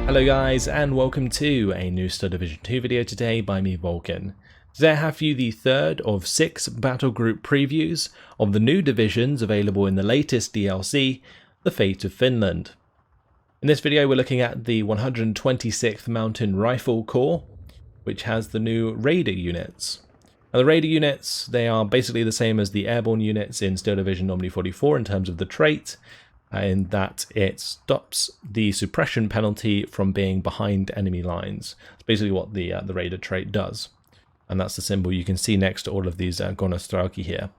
Hello guys, and welcome to a new Star Division 2 video today by me, Vulcan. Today I have for you the third of 6 Battlegroup previews of the new divisions available in the latest DLC, The Fate of Finland. In this video we're looking at the 126th Mountain Rifle Corps, which has the new Raider units. Now the Raider units, they are basically the same as the airborne units in Steel Division Normally 44 in terms of the trait, in that it stops the suppression penalty from being behind enemy lines. It's basically what the Raider trait does. And that's the symbol you can see next to all of these GORNOSTRELKOVY here.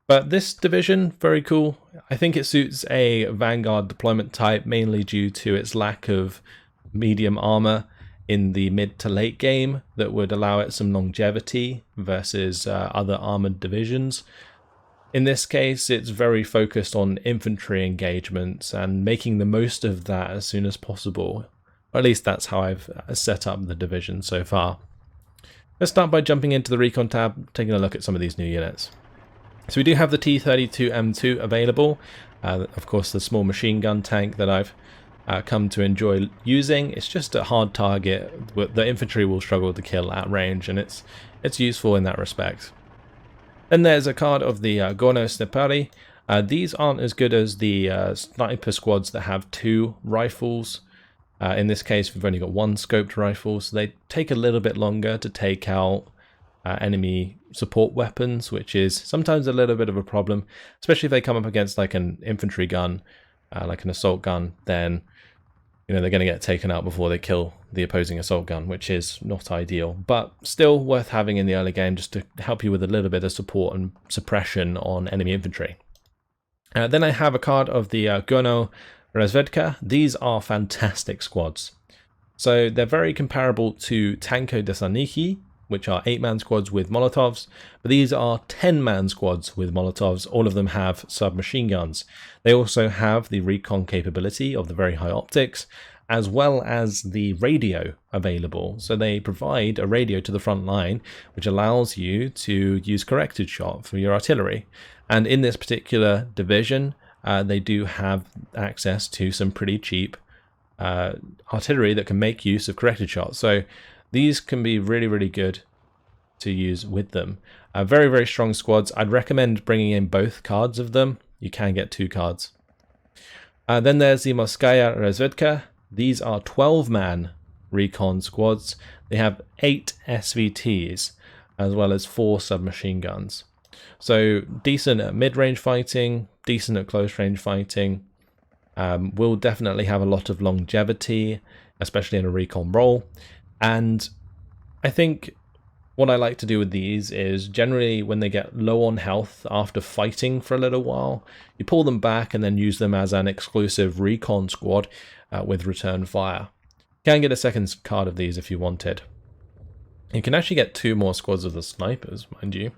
But this division, very cool. I think it suits a Vanguard deployment type, mainly due to its lack of medium armor in the mid to late game that would allow it some longevity versus other armored divisions. In this case, it's very focused on infantry engagements and making the most of that as soon as possible. Or at least that's how I've set up the division so far. Let's start by jumping into the recon tab, taking a look at some of these new units. So we do have the T-32M2 available, of course the small machine gun tank that I've come to enjoy using. It's just a hard target the infantry will struggle to kill at range, and it's useful in that respect. Then there's a card of the GORNOSTRELKOVY. These aren't as good as the sniper squads that have 2 rifles. In this case, we've only got 1 scoped rifle, so they take a little bit longer to take out enemy support weapons, which is sometimes a little bit of a problem, especially if they come up against like an infantry gun, like an assault gun. Then they're going to get taken out before they kill the opposing assault gun, which is not ideal, but still worth having in the early game just to help you with a little bit of support and suppression on enemy infantry. Then I have a card of the GORNOSTRELKOVY. These are fantastic squads. So they're very comparable to Tanko Desaniki, which are 8-man squads with Molotovs, but these are 10-man squads with Molotovs. All of them have submachine guns. They also have the recon capability of the very high optics, as well as the radio available. So they provide a radio to the front line, which allows you to use corrected shot for your artillery. And in this particular division, they do have access to some pretty cheap artillery that can make use of corrected shot. So these can be really, really good to use with them. Very, very strong squads. I'd recommend bringing in both cards of them. You can get 2 cards. Then there's the Morskaya Razvedka. These are 12-man recon squads. They have 8 SVTs as well as 4 submachine guns. So decent at mid-range fighting, decent at close-range fighting. Will definitely have a lot of longevity, especially in a recon role. And I think what I like to do with these is generally when they get low on health after fighting for a little while, you pull them back and then use them as an exclusive recon squad with return fire. You can get a second card of these if you wanted. You can actually get 2 more squads of the snipers, mind you.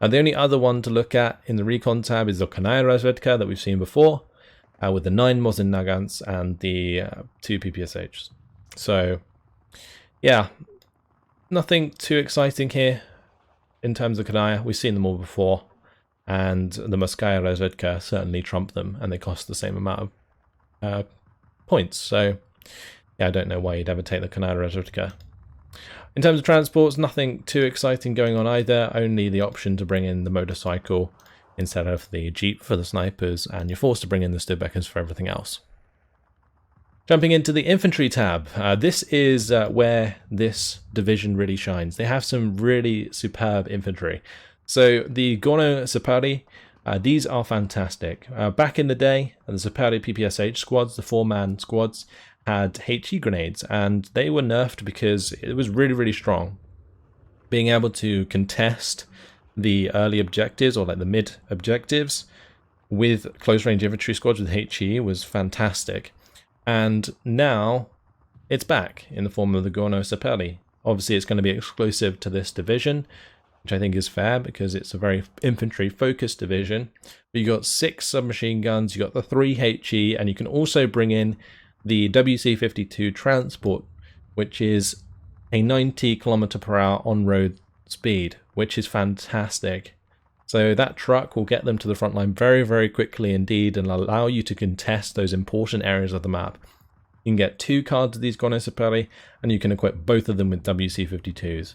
The only other one to look at in the recon tab is the Kanaya Razvedka that we've seen before, with the 9 Mosin Nagants and the 2 PPSHs. So yeah, nothing too exciting here in terms of Kanaya. We've seen them all before, and the Morskaya Razvedka certainly trump them, and they cost the same amount of points. So yeah, I don't know why you'd ever take the Kanaya Razvedka. In terms of transports, nothing too exciting going on either, only the option to bring in the motorcycle instead of the jeep for the snipers, and you're forced to bring in the Studebackers for everything else. Jumping into the infantry tab, this is where this division really shines. They have some really superb infantry. So the GORNOSTRELKOVY, these are fantastic. Back in the day, the Sapari PPSH squads, the 4-man squads, had HE grenades, and they were nerfed because it was really, really strong. Being able to contest the early objectives, or like the mid objectives, with close range infantry squads with HE was fantastic. And now it's back in the form of the GORNOSTRELKOVY. Obviously it's going to be exclusive to this division, which I think is fair because it's a very infantry focused division. But you got 6 submachine guns, you got the 3 HE, and you can also bring in the WC-52 transport, which is a 90 km/h on-road speed, which is fantastic. So that truck will get them to the front line very, very quickly indeed and allow you to contest those important areas of the map. You can get 2 cards of these GORNOSTRELKOVY, and you can equip both of them with WC-52s.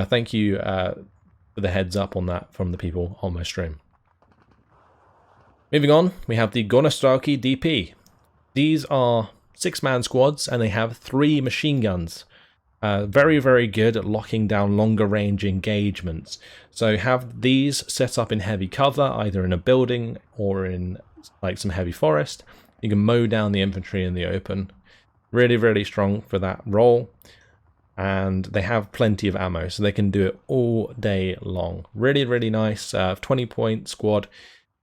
Thank you for the heads up on that from the people on my stream. Moving on, we have the GORNOSTRELKOVY DP. These are 6-man squads, and they have 3 machine guns. Very, very good at locking down longer range engagements. So have these set up in heavy cover, either in a building or in like some heavy forest. You can mow down the infantry in the open. Really, really strong for that role. And they have plenty of ammo, so they can do it all day long. Really, really nice 20-point squad.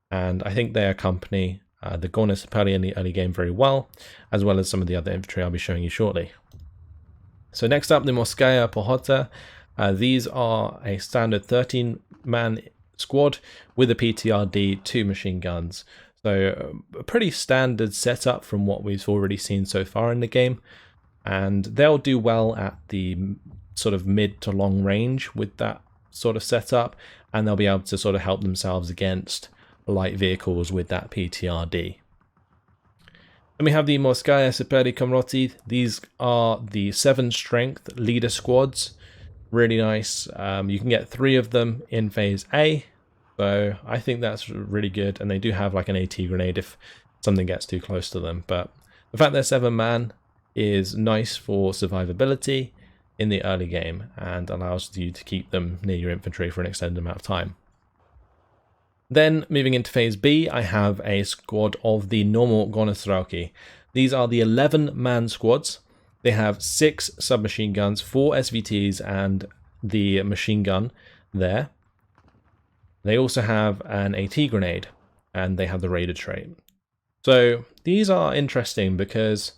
And I think they accompany the GORNOSTRELKOVY in the early game very well as some of the other infantry I'll be showing you shortly. So next up, the Morskaya Pehota. These are a standard 13-man squad with a PTRD, 2 machine guns. So a pretty standard setup from what we've already seen so far in the game. And they'll do well at the sort of mid to long range with that sort of setup. And they'll be able to sort of help themselves against light vehicles with that PTRD. Then we have the Morskaya Komroti. These are the 7 strength leader squads. Really nice. You can get 3 of them in phase A. So I think that's really good. And they do have like an AT grenade if something gets too close to them. But the fact they're 7-man is nice for survivability in the early game and allows you to keep them near your infantry for an extended amount of time. Then moving into phase B, I have a squad of the normal GORNOSTRELKOVY. These are the 11-man squads. They have 6 submachine guns, 4 SVTs, and the machine gun there. They also have an AT grenade, and they have the Raider trait. So these are interesting because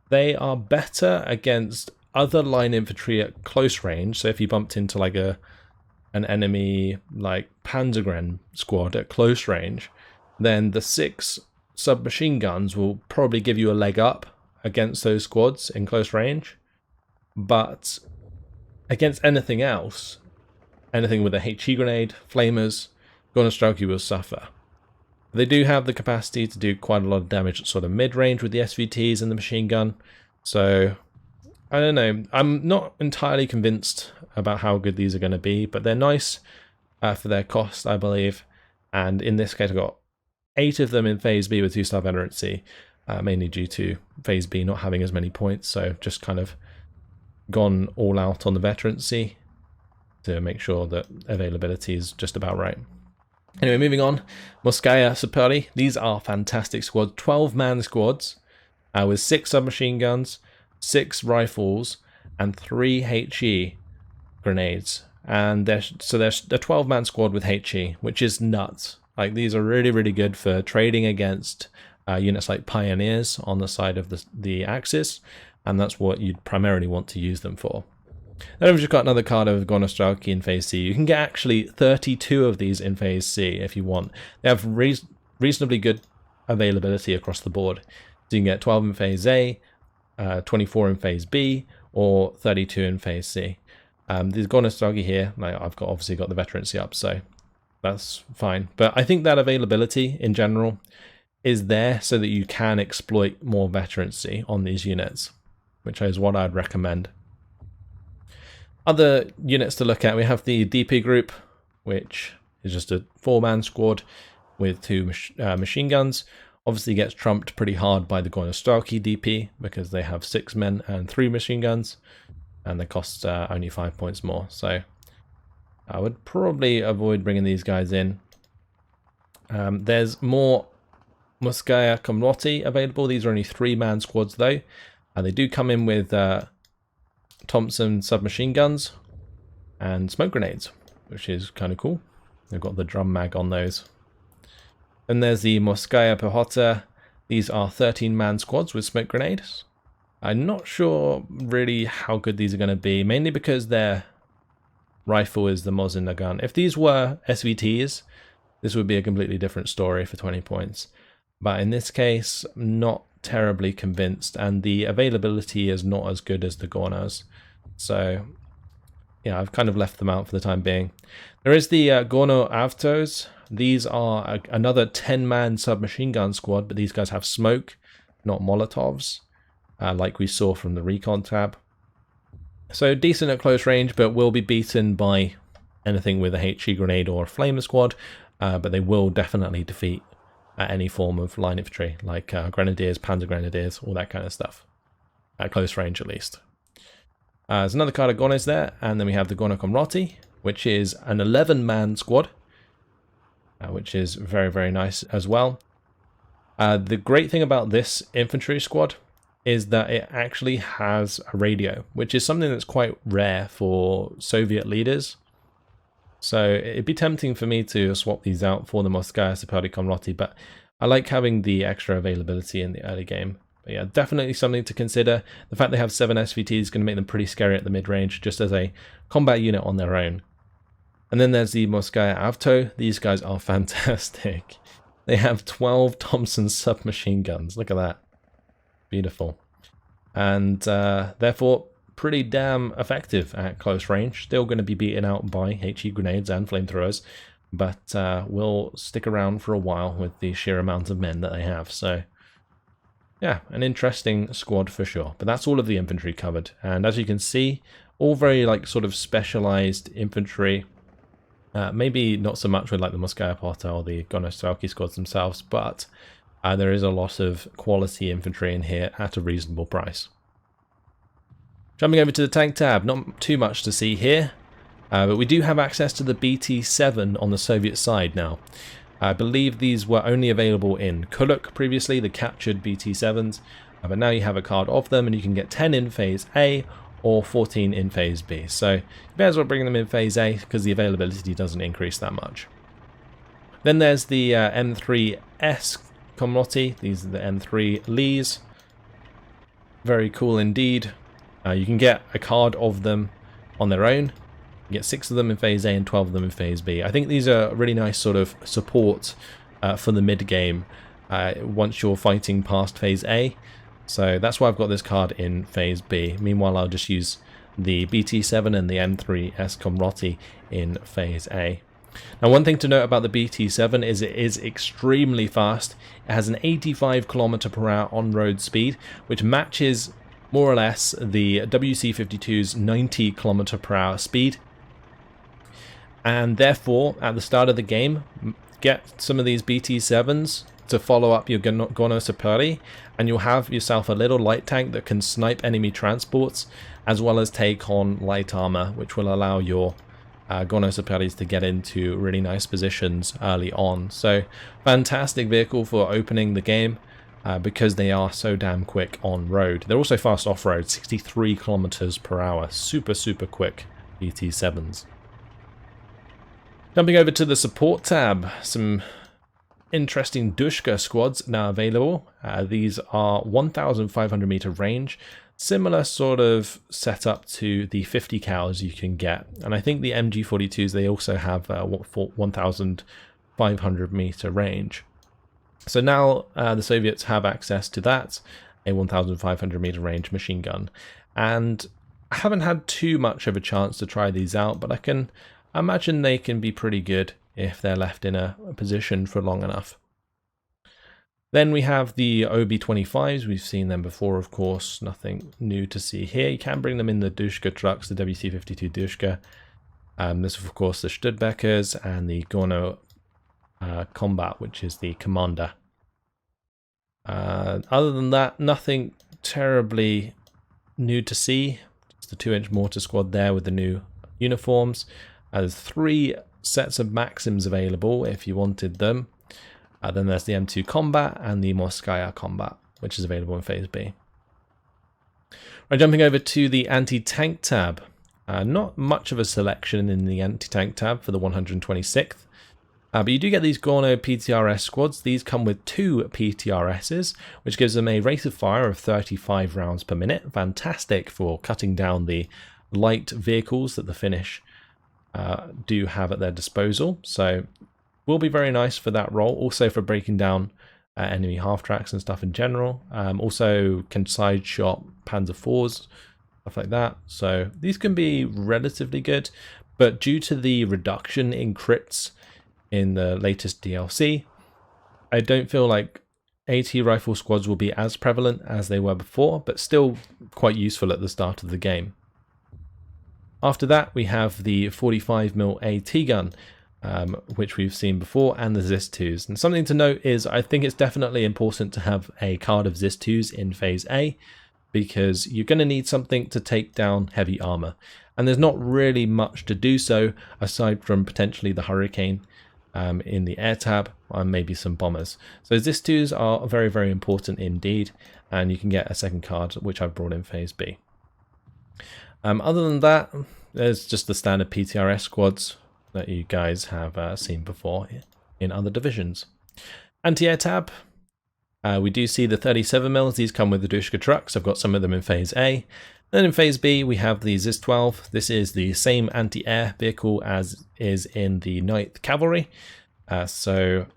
they are better against other line infantry at close range. So if you bumped into like an enemy like Panzergren squad at close range, then the 6 submachine guns will probably give you a leg up against those squads in close range. But against anything else, anything with a HE grenade, flamers, GORNOSTRELKOVY will suffer. They do have the capacity to do quite a lot of damage at sort of mid-range with the SVTs and the machine gun. So I don't know. I'm not entirely convinced about how good these are going to be, but they're nice for their cost, I believe. And in this case, I've got 8 of them in phase B with 2-star veterancy, mainly due to phase B not having as many points. So just kind of gone all out on the veterancy to make sure that availability is just about right. Anyway, moving on. Morskaya Saperi. These are fantastic squads. 12-man squads with 6 submachine guns, 6 rifles, and 3 HE grenades. And they're a 12-man squad with HE, which is nuts. Like, these are really, really good for trading against units like Pioneers on the side of the Axis, and that's what you'd primarily want to use them for. Then we've just got another card of GORNOSTRELKOVY in phase C. You can get actually 32 of these in phase C if you want. They have reasonably good availability across the board. So you can get 12 in phase A, 24 in phase B, or 32 in phase C. These GORNOSTRELKOVY here, like, I've obviously got the veterancy up, so that's fine. But I think that availability in general is there so that you can exploit more veterancy on these units, which is what I'd recommend. Other units to look at, we have the DP group, which is just a 4-man squad with 2 machine guns. Obviously gets trumped pretty hard by the GORNOSTRELKOVY DP because they have 6 men and 3 machine guns, and they cost only 5 points more. So I would probably avoid bringing these guys in. There's more Morskaya Komroti available. These are only 3-man squads though, and they do come in with Thompson submachine guns and smoke grenades, which is kind of cool. They've got the drum mag on those. Then there's the Morskaya Pehota. These are 13-man squads with smoke grenades. I'm not sure really how good these are going to be, mainly because their rifle is the Mosin gun. If these were SVTs, this would be a completely different story for 20 points. But in this case, not terribly convinced, and the availability is not as good as the Gornos. So yeah, I've kind of left them out for the time being. There is the Gorno Avtos. These are another 10-man submachine gun squad, but these guys have smoke, not Molotovs. like we saw from the recon tab. So decent at close range, but will be beaten by anything with a HE grenade or a flamer squad, but they will definitely defeat any form of line infantry, like grenadiers, panzer grenadiers, all that kind of stuff, at close range at least. There's another card of Gornos there, and then we have the GORNOSTRELKOVY, which is an 11-man squad, which is very, very nice as well. The great thing about this infantry squad is that it actually has a radio, which is something that's quite rare for Soviet leaders. So it'd be tempting for me to swap these out for the Morskaya Saperny Komroty, but I like having the extra availability in the early game. But yeah, definitely something to consider. The fact they have 7 SVT is going to make them pretty scary at the mid-range, just as a combat unit on their own. And then there's the Morskaya Avto. These guys are fantastic. They have 12 Thompson submachine guns. Look at that. Beautiful. And therefore pretty damn effective at close range. Still going to be beaten out by HE grenades and flamethrowers, but will stick around for a while with the sheer amount of men that they have. So yeah, an interesting squad for sure. But that's all of the infantry covered. And as you can see, all very like sort of specialized infantry. Maybe not so much with like the Morskaya Pota or the GORNOSTRELKOVY squads themselves, but there is a lot of quality infantry in here at a reasonable price. Jumping over to the tank tab, not too much to see here, but we do have access to the BT-7 on the Soviet side now. I believe these were only available in Kuluk previously, the captured BT-7s, but now you have a card of them and you can get 10 in Phase A or 14 in Phase B. So you may as well bring them in Phase A because the availability doesn't increase that much. Then there's the M3S Komroty. These are the M3 Lees. Very cool indeed. You can get a card of them on their own. You get 6 of them in Phase A and 12 of them in Phase B. I think these are really nice sort of support for the mid game once you're fighting past Phase A. So that's why I've got this card in Phase B. Meanwhile, I'll just use the BT-7 and the M3S Komroty in Phase A. Now, one thing to note about the BT-7 is it is extremely fast. It has an 85 km/h on-road speed, which matches more or less the WC-52's 90 km/h speed. And therefore, at the start of the game, get some of these BT-7s to follow up your GORNOSTRELKOVY, and you'll have yourself a little light tank that can snipe enemy transports, as well as take on light armor, which will allow your GORNOSTRELKOVYs to get into really nice positions early on. So, fantastic vehicle for opening the game because they are so damn quick on road. They're also fast off-road, 63 km/h, super, super quick BT-7s. Jumping over to the support tab, some interesting Dushka squads now available. These are 1,500 meter range, similar sort of setup to the 50 cals you can get. And I think the MG42s, they also have 1,500 meter range. So now the Soviets have access to that, a 1,500 meter range machine gun. And I haven't had too much of a chance to try these out, but I can imagine they can be pretty good if they're left in a position for long enough. Then we have the OB-25s. We've seen them before, of course. Nothing new to see here. You can bring them in the Dushka trucks, the WC-52 Dushka. This, of course, the Studbeckers and the Gorno Combat, which is the Commander. Other than that, nothing terribly new to see. Just a 2-inch mortar squad there with the new uniforms. There's 3 sets of Maxims available if you wanted them. Then there's the M2 Combat and the Morskaya Combat, which is available in Phase B. Right, jumping over to the anti-tank tab. Not much of a selection in the anti-tank tab for the 126th. But you do get these Gorno PTRS squads. These come with 2 PTRSs, which gives them a rate of fire of 35 rounds per minute. Fantastic for cutting down the light vehicles that the Finnish do have at their disposal. So will be very nice for that role. Also for breaking down enemy half-tracks and stuff in general. Also can side shot Panzer IVs, stuff like that. So these can be relatively good, but due to the reduction in crits in the latest DLC, I don't feel like AT rifle squads will be as prevalent as they were before, but still quite useful at the start of the game. After that, we have the 45mm AT gun, which we've seen before, and the ZIS-2s. And something to note is I think it's definitely important to have a card of ZIS-2s in Phase A, because you're going to need something to take down heavy armor. And there's not really much to do so, aside from potentially the Hurricane in the air tab, and maybe some bombers. So ZIS-2s are very, very important indeed, and you can get a second card, which I've brought in Phase B. Other than that, there's just the standard PTRS squads that you guys have seen before in other divisions. Anti-air tab, we do see the 37mm. These come with the Dushka trucks. I've got some of them in Phase A. Then in Phase B, we have the ZIS-12. This is the same anti-air vehicle as is in the 9th Cavalry. So,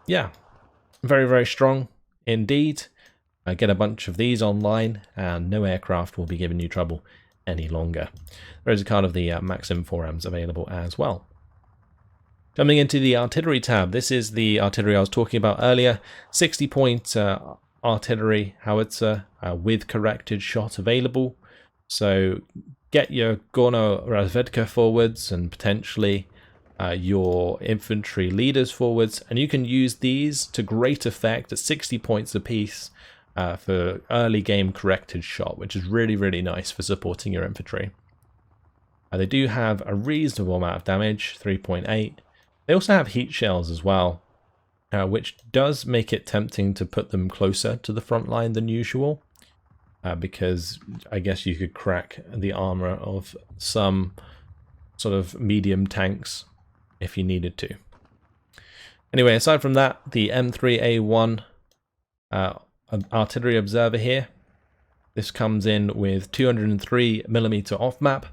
yeah, very, very strong indeed. Get a bunch of these online, and no aircraft will be giving you trouble any longer. There is a card of the Maxim 4Ms available as well. Coming into the artillery tab, this is the artillery I was talking about earlier. 60-point artillery howitzer with corrected shot available. So get your Gorno-Razvedka forwards and potentially your infantry leaders forwards, and you can use these to great effect at 60 points apiece for early game corrected shot, which is really, really nice for supporting your infantry. They do have a reasonable amount of damage, 3.8. They also have heat shells as well, which does make it tempting to put them closer to the front line than usual, because I guess you could crack the armor of some sort of medium tanks if you needed to. Anyway, aside from that, the M3A1 artillery observer here. This comes in with 203mm off map,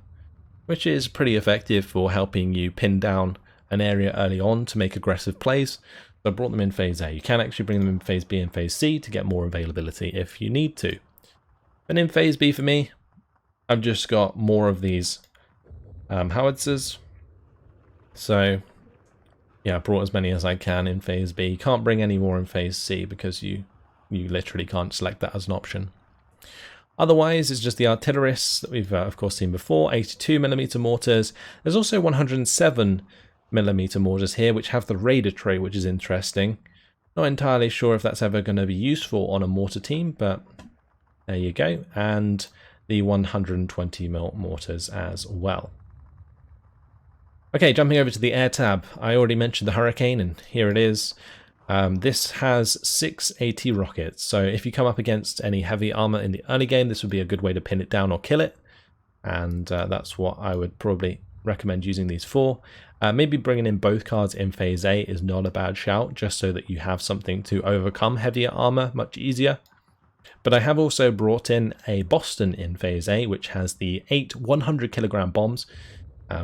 which is pretty effective for helping you pin down an area early on to make aggressive plays. So I brought them in Phase A. You can actually bring them in Phase B and Phase C to get more availability if you need to. And in Phase B for me, I've just got more of these howitzers. So yeah, I brought as many as I can in Phase B. You can't bring any more in Phase C because you literally can't select that as an option. Otherwise, it's just the artillerists that we've of course seen before, 82mm mortars. There's also 107mm mortars here, which have the Raider trait, which is interesting. Not entirely sure if that's ever going to be useful on a mortar team, but there you go. And the 120mm mortars as well. Okay, jumping over to the air tab. I already mentioned the Hurricane, and here it is. This has 6 AT rockets, so if you come up against any heavy armor in the early game, this would be a good way to pin it down or kill it, and that's what I would probably recommend using these for. Maybe bringing in both cards in Phase A is not a bad shout, just so that you have something to overcome heavier armor much easier. But I have also brought in a Boston in Phase A, which has the 8 100kg bombs.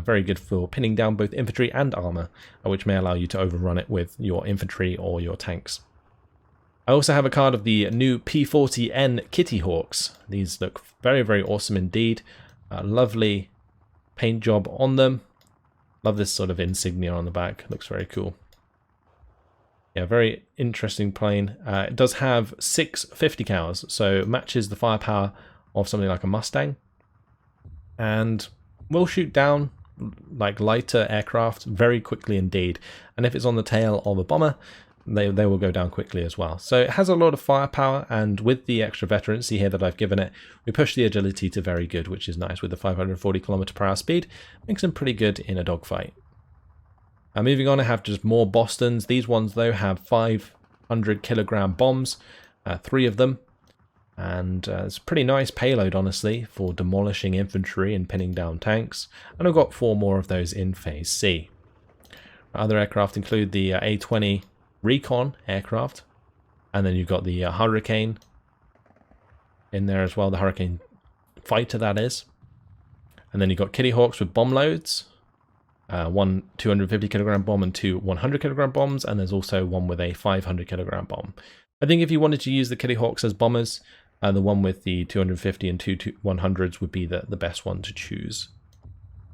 Very good for pinning down both infantry and armor, which may allow you to overrun it with your infantry or your tanks. I also have a card of the new P40N Kittyhawks. These look very, very awesome indeed. Lovely paint job on them. Love this sort of insignia on the back. Looks very cool. Yeah, very interesting plane. It does have 6 50 cals, so matches the firepower of something like a Mustang. And will shoot down like lighter aircraft very quickly indeed, and if it's on the tail of a bomber, they will go down quickly as well. So it has a lot of firepower, and with the extra veterancy here that I've given it, we push the agility to very good, which is nice. With the 540km/h speed, makes them pretty good in a dogfight. Moving on, I have just more Bostons. These ones though have 500kg bombs, 3 of them. And it's a pretty nice payload, honestly, for demolishing infantry and pinning down tanks. And I've got 4 more of those in Phase C. Other aircraft include the A-20 Recon aircraft. And then you've got the Hurricane in there as well, the Hurricane fighter, that is. And then you've got Kittyhawks with bomb loads. 1 250kg bomb and 2 100kg bombs. And there's also one with a 500kg bomb. I think if you wanted to use the Kittyhawks as bombers, the one with the 250 and 2 100s would be the best one to choose.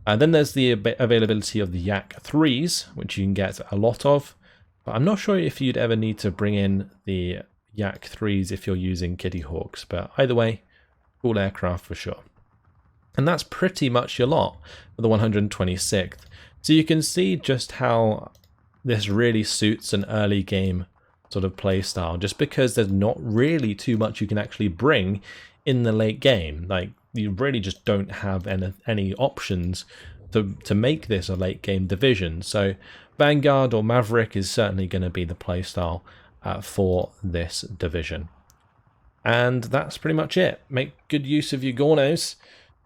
Then there's the availability of the Yak 3s, which you can get a lot of. But I'm not sure if you'd ever need to bring in the Yak 3s if you're using Kittyhawks, but either way, cool aircraft for sure. And that's pretty much your lot for the 126th. So you can see just how this really suits an early game sort of play style, just because there's not really too much you can actually bring in the late game. Like, you really just don't have any options to make this a late game division. So Vanguard or Maverick is certainly going to be the playstyle for this division. And that's pretty much it. Make good use of your Gornos,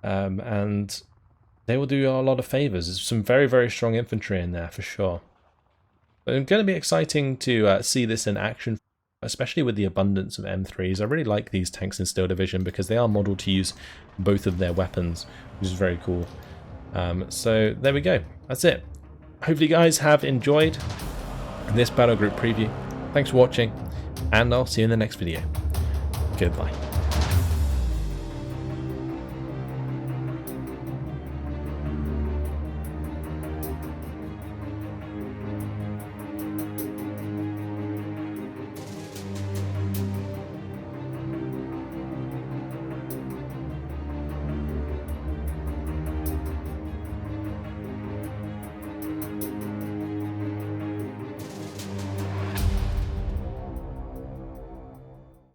and they will do you a lot of favors. There's some very, very strong infantry in there for sure. But it's going to be exciting to see this in action, especially with the abundance of M3s. I really like these tanks in Steel Division because they are modeled to use both of their weapons, which is very cool. So there we go. That's it. Hopefully you guys have enjoyed this Battlegroup preview. Thanks for watching, and I'll see you in the next video. Goodbye.